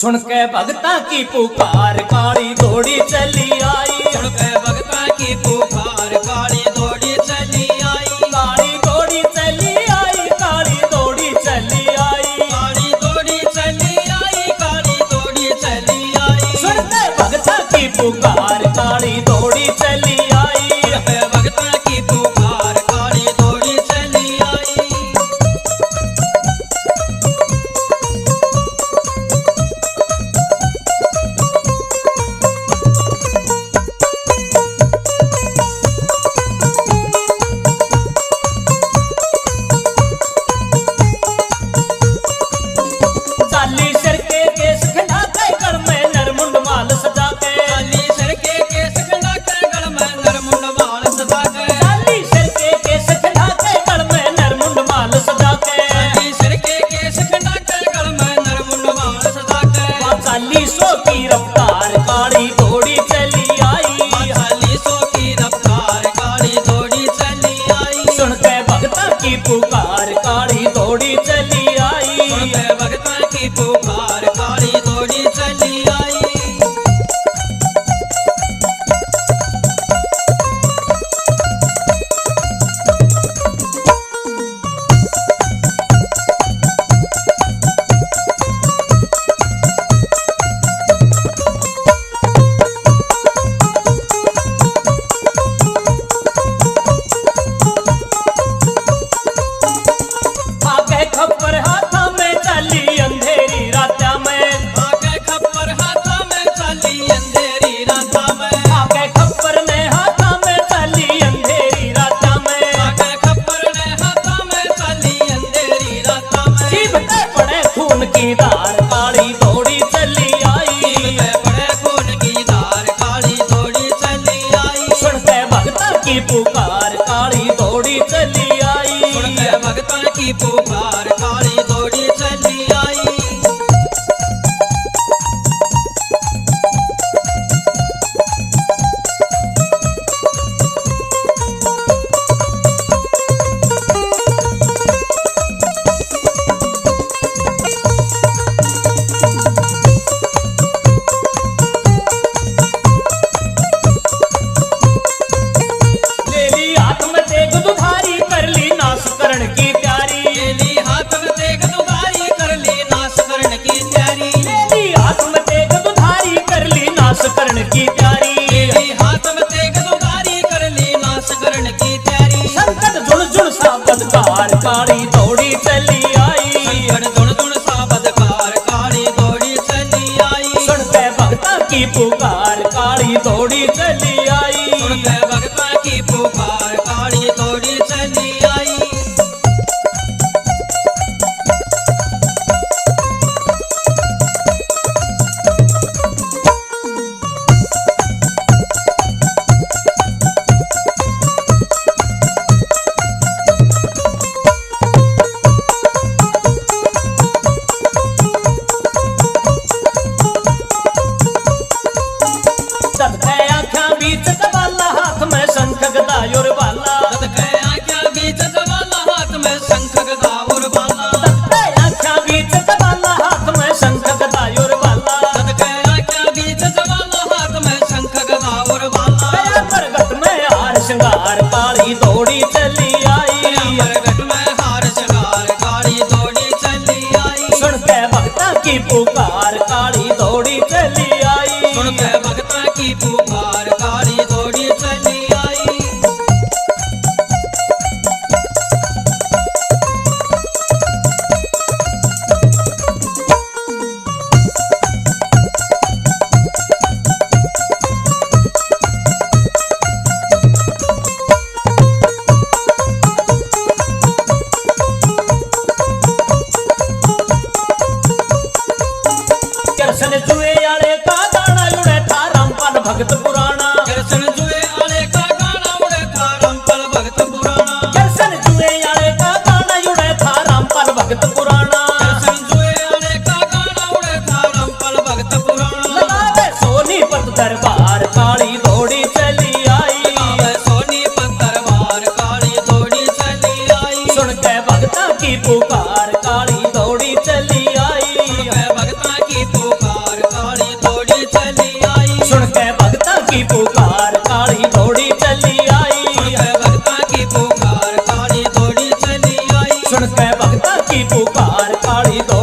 सुन के भगता की पुकार काली दौड़ी चली आई। सुन के भगता की पुकार काली दौड़ी चली आई। काली दौड़ी चली आई, काली दौड़ी चली आई, काली दौड़ी चली आई, काली दौड़ी चली आई। सुन के भगता की पुकार काली दौड़ी चली आई। सुन के भगता की पुकार काली दौड़ी चली आई। चाली सर के केस खड़ा के गल में नरमुंड माल सजा के। चाली सर के केस खड़ा के गल में नरमुंड माल सजा के। चाली सर के केस खड़ा के गल में नरमुंड माल सजा के। चाली सर के केस खड़ा के गल में नरमुंड माल सजा के। 40 की रफ्तार काली दौड़ी चली आई। 40 की रफ्तार काली दौड़ी चली आई। सुन के भगता की पुकार काली दौड़ी चली आई। सुन के भगता की पुकार काली दौड़ी चली आई। आगे खबर हाथा में चली अंधेरी राता में। आगे खबर हाथा में चली अंधेरी राता में। आगे खबर ने हाथा में चली अंधेरी राता में। आगे खबर ने हाथा में चली अंधेरी राता में। जीभ पे पड़े खून की धार काली दौड़ी चली आई। जीभ पे पड़े खून की धार काली दौड़ी चली आई। सुन के भगता की पुकार काली दौड़ी चली आई। सुन के भगता की पुकार काली दौड़ी चली आई। ले ली हाथ में देख दुधारी कर ली नाश करण की तैयारी। लेली हाथ में देख दुधारी कर ली नाश करण की तैयारी। ले ली हाथ में देख दुधारी कर ली नाश करण की तैयारी। लेली हाथ में देख दुधारी कर ली नाश करण की तैयारी। संकट जुड़ जुड़ सा बदकार काली दौड़ी चली आई। संकट धुन धुन सा बदकार काली दौड़ी चली आई। सुन के भगता की पुकार काली दौड़ी चली आई। सुन के भगता की पुकार काली दौड़ी चली आई। तब है आख्या बीच कबाला हाथ में शंख गदा और बाला। तद गया क्या बीच जवाला हाथ में शंख गदा और बाला। तब है आख्या बीच कबाला हाथ में शंख गदा और बाला। तद गया क्या बीच जवाला हाथ में शंख गदा और बाला। गया प्रगट में हार श्रृंगार काली दौड़ी चली आई। प्रगट में हार श्रृंगार काली दौड़ी चली आई। सुन के भगता की पुकार काली दौड़ी चली आई। सुन के भगता की पुकार काली दौड़ी चली आई। कृष्ण जुए आले का गाना उड़े था रामपाल भगत पुराना। कृष्ण जुए आले का गाना उड़े था रामपाल भगत पुराना। कृष्ण जुए आले का गाना उड़े था रामपाल भगत पुराना। कृष्ण जुए आले का गाना उड़े था रामपाल भगत पुराना। लगावे सोनीपत दरबार काली दौड़ी चली आई। लगावे सोनीपत दरबार काली दौड़ी चली आई। सुन के भगता की पुकार काली दौड़ी चली आई। सुन के भगता की पुकार पुकार काली दो